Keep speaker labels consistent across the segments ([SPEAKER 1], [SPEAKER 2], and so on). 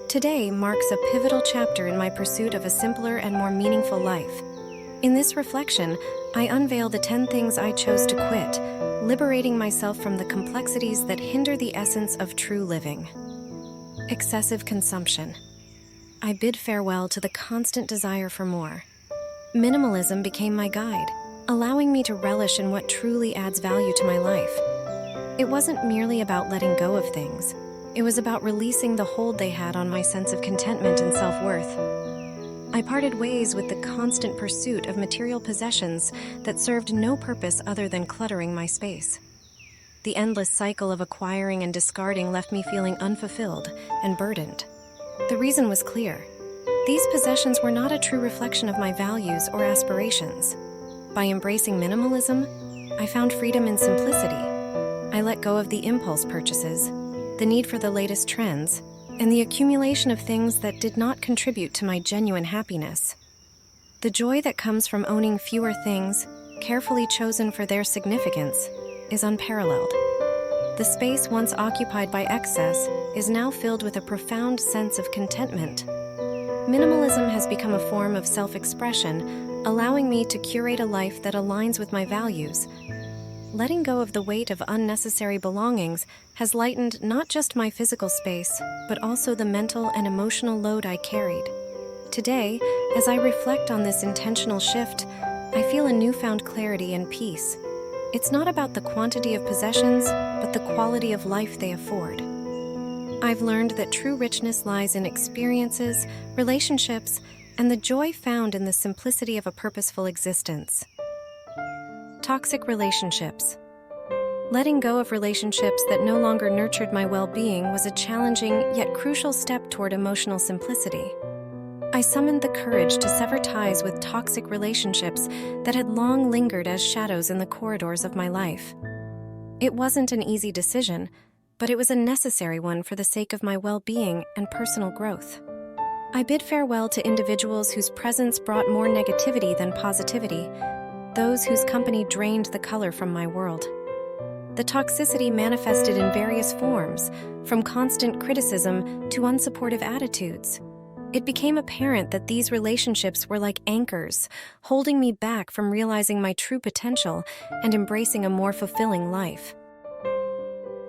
[SPEAKER 1] Today marks a pivotal chapter in my pursuit of a simpler and more meaningful life. In this reflection, I unveil the 10 things I chose to quit, liberating myself from the complexities that hinder the essence of true living. Excessive consumption. I bid farewell to the constant desire for more. Minimalism became my guide, allowing me to relish in what truly adds value to my life. It wasn't merely about letting go of things. It was about releasing the hold they had on my sense of contentment and self-worth. I parted ways with the constant pursuit of material possessions that served no purpose other than cluttering my space. The endless cycle of acquiring and discarding left me feeling unfulfilled and burdened. The reason was clear. These possessions were not a true reflection of my values or aspirations. By embracing minimalism, I found freedom in simplicity. I let go of the impulse purchases, the need for the latest trends, and the accumulation of things that did not contribute to my genuine happiness. The joy that comes from owning fewer things, carefully chosen for their significance, is unparalleled. The space once occupied by excess is now filled with a profound sense of contentment. Minimalism has become a form of self-expression, allowing me to curate a life that aligns with my values. Letting go of the weight of unnecessary belongings has lightened not just my physical space, but also the mental and emotional load I carried. Today, as I reflect on this intentional shift, I feel a newfound clarity and peace. It's not about the quantity of possessions, but the quality of life they afford. I've learned that true richness lies in experiences, relationships, and the joy found in the simplicity of a purposeful existence. Toxic relationships. Letting go of relationships that no longer nurtured my well-being was a challenging yet crucial step toward emotional simplicity. I summoned the courage to sever ties with toxic relationships that had long lingered as shadows in the corridors of my life. It wasn't an easy decision, but it was a necessary one for the sake of my well-being and personal growth. I bid farewell to individuals whose presence brought more negativity than positivity, those whose company drained the color from my world. The toxicity manifested in various forms, from constant criticism to unsupportive attitudes. It became apparent that these relationships were like anchors, holding me back from realizing my true potential and embracing a more fulfilling life.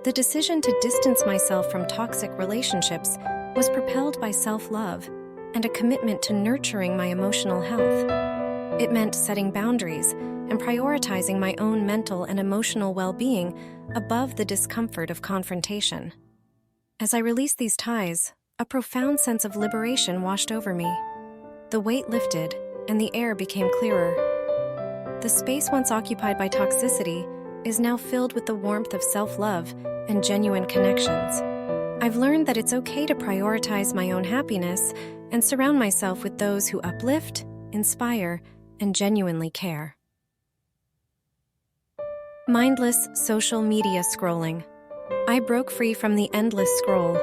[SPEAKER 1] The decision to distance myself from toxic relationships was propelled by self-love and a commitment to nurturing my emotional health. It meant setting boundaries and prioritizing my own mental and emotional well-being above the discomfort of confrontation. As I released these ties, a profound sense of liberation washed over me. The weight lifted, and the air became clearer. The space once occupied by toxicity is now filled with the warmth of self-love and genuine connections. I've learned that it's okay to prioritize my own happiness and surround myself with those who uplift, inspire, and genuinely care. Mindless social media scrolling. I broke free from the endless scroll.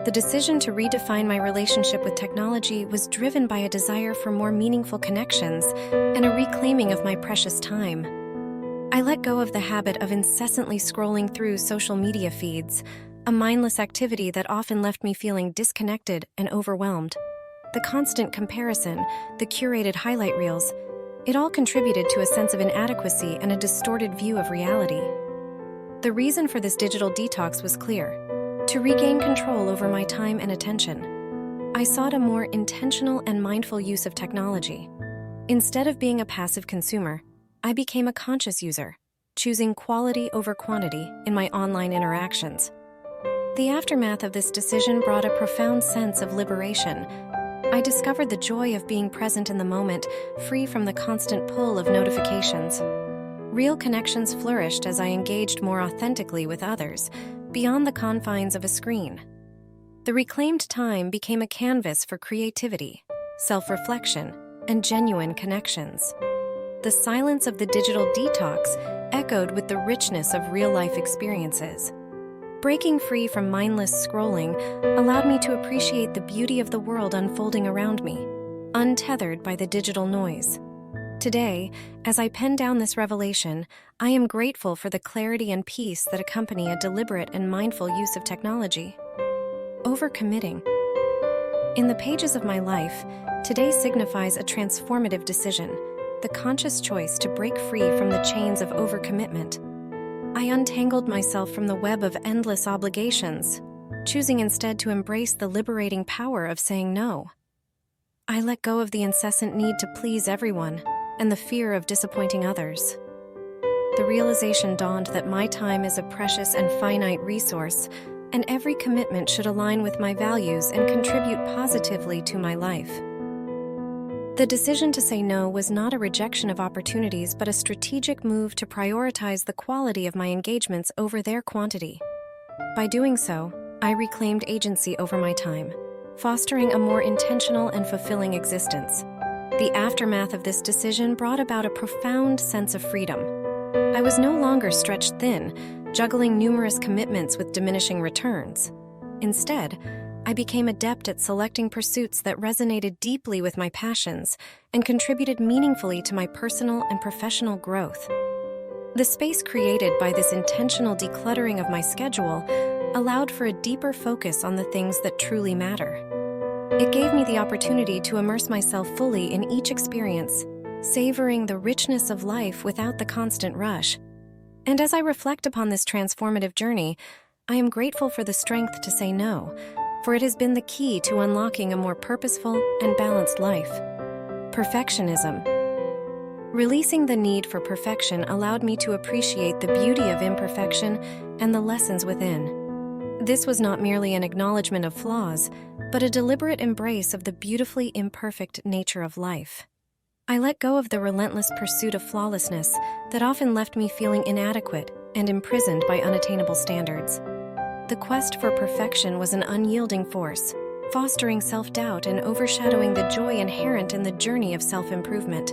[SPEAKER 1] The decision to redefine my relationship with technology was driven by a desire for more meaningful connections and a reclaiming of my precious time. I let go of the habit of incessantly scrolling through social media feeds, a mindless activity that often left me feeling disconnected and overwhelmed. The constant comparison, the curated highlight reels, it all contributed to a sense of inadequacy and a distorted view of reality. The reason for this digital detox was clear: to regain control over my time and attention. I sought a more intentional and mindful use of technology. Instead of being a passive consumer, I became a conscious user, choosing quality over quantity in my online interactions. The aftermath of this decision brought a profound sense of liberation. I discovered the joy of being present in the moment, free from the constant pull of notifications. Real connections flourished as I engaged more authentically with others, beyond the confines of a screen. The reclaimed time became a canvas for creativity, self-reflection, and genuine connections. The silence of the digital detox echoed with the richness of real-life experiences. Breaking free from mindless scrolling allowed me to appreciate the beauty of the world unfolding around me, untethered by the digital noise. Today, as I pen down this revelation, I am grateful for the clarity and peace that accompany a deliberate and mindful use of technology. Overcommitting. In the pages of my life, today signifies a transformative decision, the conscious choice to break free from the chains of overcommitment. I untangled myself from the web of endless obligations, choosing instead to embrace the liberating power of saying no. I let go of the incessant need to please everyone and the fear of disappointing others. The realization dawned that my time is a precious and finite resource, and every commitment should align with my values and contribute positively to my life. The decision to say no was not a rejection of opportunities, but a strategic move to prioritize the quality of my engagements over their quantity. By doing so, I reclaimed agency over my time, fostering a more intentional and fulfilling existence. The aftermath of this decision brought about a profound sense of freedom. I was no longer stretched thin, juggling numerous commitments with diminishing returns. Instead, I became adept at selecting pursuits that resonated deeply with my passions and contributed meaningfully to my personal and professional growth. The space created by this intentional decluttering of my schedule allowed for a deeper focus on the things that truly matter. It gave me the opportunity to immerse myself fully in each experience, savoring the richness of life without the constant rush. And as I reflect upon this transformative journey, I am grateful for the strength to say no, for it has been the key to unlocking a more purposeful and balanced life. Perfectionism. Releasing the need for perfection allowed me to appreciate the beauty of imperfection and the lessons within. This was not merely an acknowledgement of flaws, but a deliberate embrace of the beautifully imperfect nature of life. I let go of the relentless pursuit of flawlessness that often left me feeling inadequate and imprisoned by unattainable standards. The quest for perfection was an unyielding force, fostering self-doubt and overshadowing the joy inherent in the journey of self-improvement.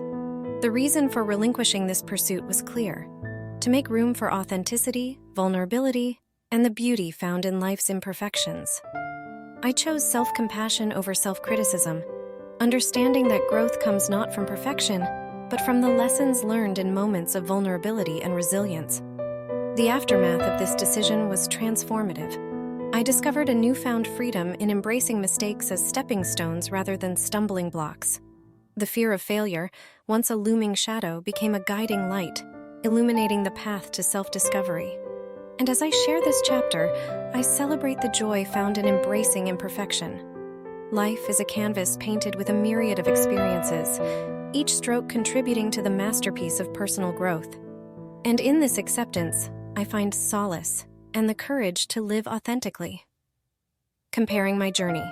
[SPEAKER 1] The reason for relinquishing this pursuit was clear: to make room for authenticity, vulnerability, and the beauty found in life's imperfections. I chose self-compassion over self-criticism, understanding that growth comes not from perfection, but from the lessons learned in moments of vulnerability and resilience. The aftermath of this decision was transformative. I discovered a newfound freedom in embracing mistakes as stepping stones rather than stumbling blocks. The fear of failure, once a looming shadow, became a guiding light, illuminating the path to self-discovery. And as I share this chapter, I celebrate the joy found in embracing imperfection. Life is a canvas painted with a myriad of experiences, each stroke contributing to the masterpiece of personal growth. And in this acceptance, I find solace and the courage to live authentically. Comparing my journey.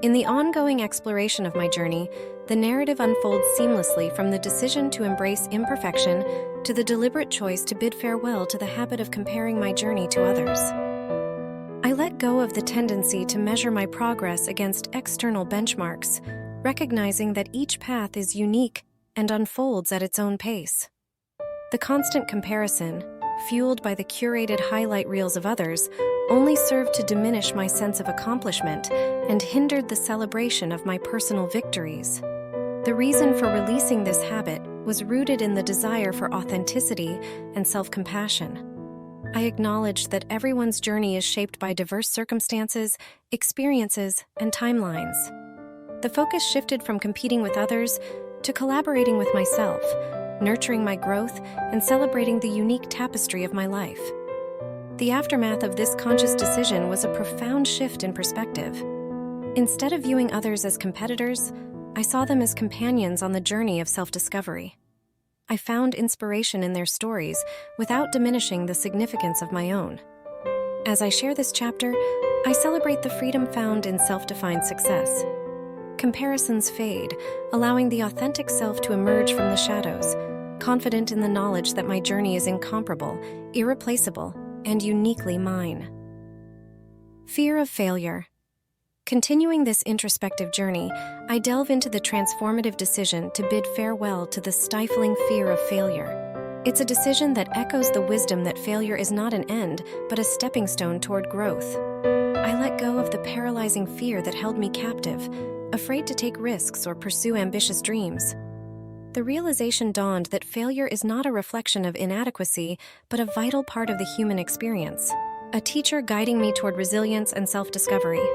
[SPEAKER 1] In the ongoing exploration of my journey, the narrative unfolds seamlessly from the decision to embrace imperfection to the deliberate choice to bid farewell to the habit of comparing my journey to others. I let go of the tendency to measure my progress against external benchmarks, recognizing that each path is unique and unfolds at its own pace. The constant comparison, fueled by the curated highlight reels of others, only served to diminish my sense of accomplishment and hindered the celebration of my personal victories. The reason for releasing this habit was rooted in the desire for authenticity and self-compassion. I acknowledged that everyone's journey is shaped by diverse circumstances, experiences, and timelines. The focus shifted from competing with others to collaborating with myself, nurturing my growth and celebrating the unique tapestry of my life. The aftermath of this conscious decision was a profound shift in perspective. Instead of viewing others as competitors, I saw them as companions on the journey of self-discovery. I found inspiration in their stories without diminishing the significance of my own. As I share this chapter, I celebrate the freedom found in self-defined success. Comparisons fade, allowing the authentic self to emerge from the shadows, confident in the knowledge that my journey is incomparable, irreplaceable, and uniquely mine. Fear of failure. Continuing this introspective journey, I delve into the transformative decision to bid farewell to the stifling fear of failure. It's a decision that echoes the wisdom that failure is not an end, but a stepping stone toward growth. I let go of the paralyzing fear that held me captive, afraid to take risks or pursue ambitious dreams. The realization dawned that failure is not a reflection of inadequacy, but a vital part of the human experience, a teacher guiding me toward resilience and self-discovery.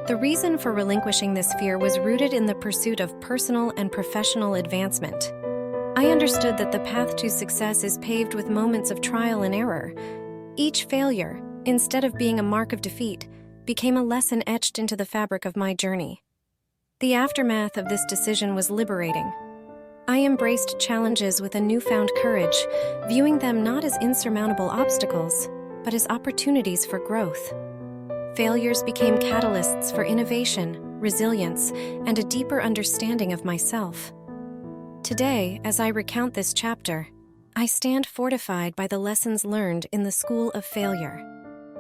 [SPEAKER 1] The reason for relinquishing this fear was rooted in the pursuit of personal and professional advancement. I understood that the path to success is paved with moments of trial and error. Each failure, instead of being a mark of defeat, became a lesson etched into the fabric of my journey. The aftermath of this decision was liberating. I embraced challenges with a newfound courage, viewing them not as insurmountable obstacles, but as opportunities for growth. Failures became catalysts for innovation, resilience, and a deeper understanding of myself. Today, as I recount this chapter, I stand fortified by the lessons learned in the school of failure.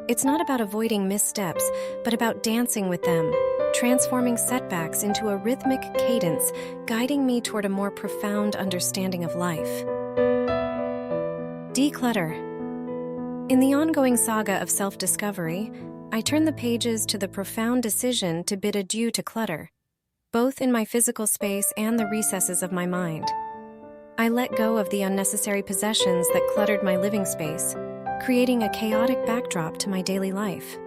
[SPEAKER 1] It's not about avoiding missteps, but about dancing with them, transforming setbacks into a rhythmic cadence, guiding me toward a more profound understanding of life. Declutter. In the ongoing saga of self-discovery, I turn the pages to the profound decision to bid adieu to clutter, both in my physical space and the recesses of my mind. I let go of the unnecessary possessions that cluttered my living space, creating a chaotic backdrop to my daily life.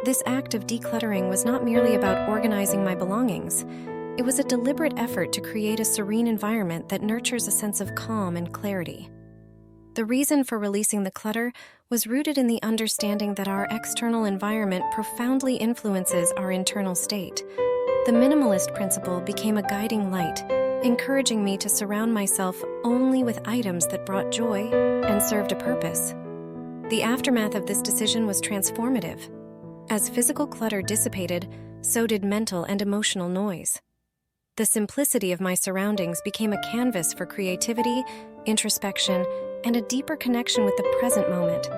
[SPEAKER 1] This act of decluttering was not merely about organizing my belongings. It was a deliberate effort to create a serene environment that nurtures a sense of calm and clarity. The reason for releasing the clutter was rooted in the understanding that our external environment profoundly influences our internal state. The minimalist principle became a guiding light, encouraging me to surround myself only with items that brought joy and served a purpose. The aftermath of this decision was transformative. As physical clutter dissipated, so did mental and emotional noise. The simplicity of my surroundings became a canvas for creativity, introspection, and a deeper connection with the present moment.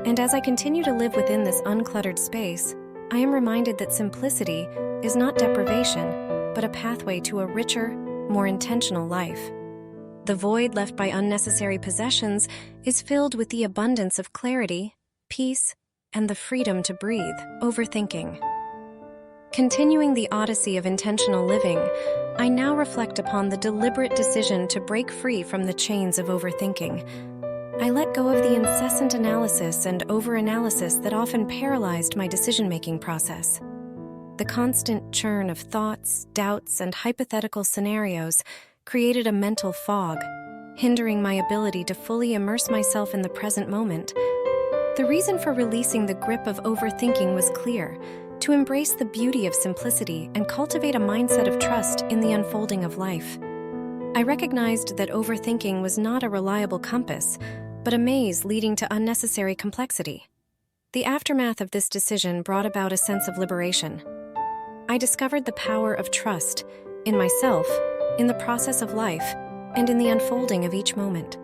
[SPEAKER 1] And as I continue to live within this uncluttered space, I am reminded that simplicity is not deprivation, but a pathway to a richer, more intentional life. The void left by unnecessary possessions is filled with the abundance of clarity, peace, and the freedom to breathe. Overthinking. Continuing the odyssey of intentional living, I now reflect upon the deliberate decision to break free from the chains of overthinking. I let go of the incessant analysis and overanalysis that often paralyzed my decision-making process. The constant churn of thoughts, doubts, and hypothetical scenarios created a mental fog, hindering my ability to fully immerse myself in the present moment. The reason for releasing the grip of overthinking was clear: to embrace the beauty of simplicity and cultivate a mindset of trust in the unfolding of life. I recognized that overthinking was not a reliable compass, but a maze leading to unnecessary complexity. The aftermath of this decision brought about a sense of liberation. I discovered the power of trust in myself, in the process of life, and in the unfolding of each moment.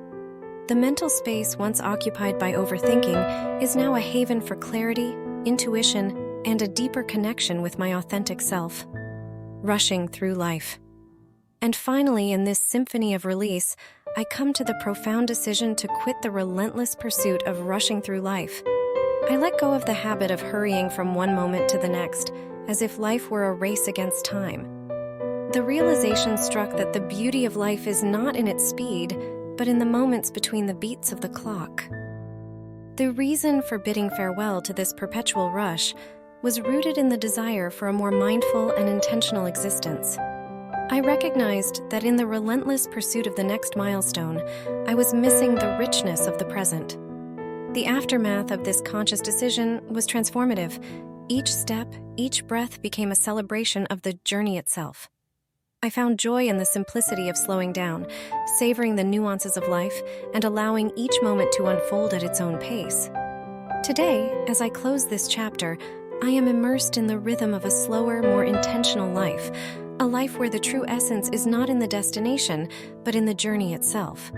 [SPEAKER 1] The mental space once occupied by overthinking is now a haven for clarity, intuition, and a deeper connection with my authentic self. Rushing through life. And finally, in this symphony of release, I come to the profound decision to quit the relentless pursuit of rushing through life. I let go of the habit of hurrying from one moment to the next, as if life were a race against time. The realization struck that the beauty of life is not in its speed, but in the moments between the beats of the clock. The reason for bidding farewell to this perpetual rush was rooted in the desire for a more mindful and intentional existence. I recognized that in the relentless pursuit of the next milestone, I was missing the richness of the present. The aftermath of this conscious decision was transformative. Each step, each breath became a celebration of the journey itself. I found joy in the simplicity of slowing down, savoring the nuances of life, and allowing each moment to unfold at its own pace. Today, as I close this chapter, I am immersed in the rhythm of a slower, more intentional life, a life where the true essence is not in the destination, but in the journey itself.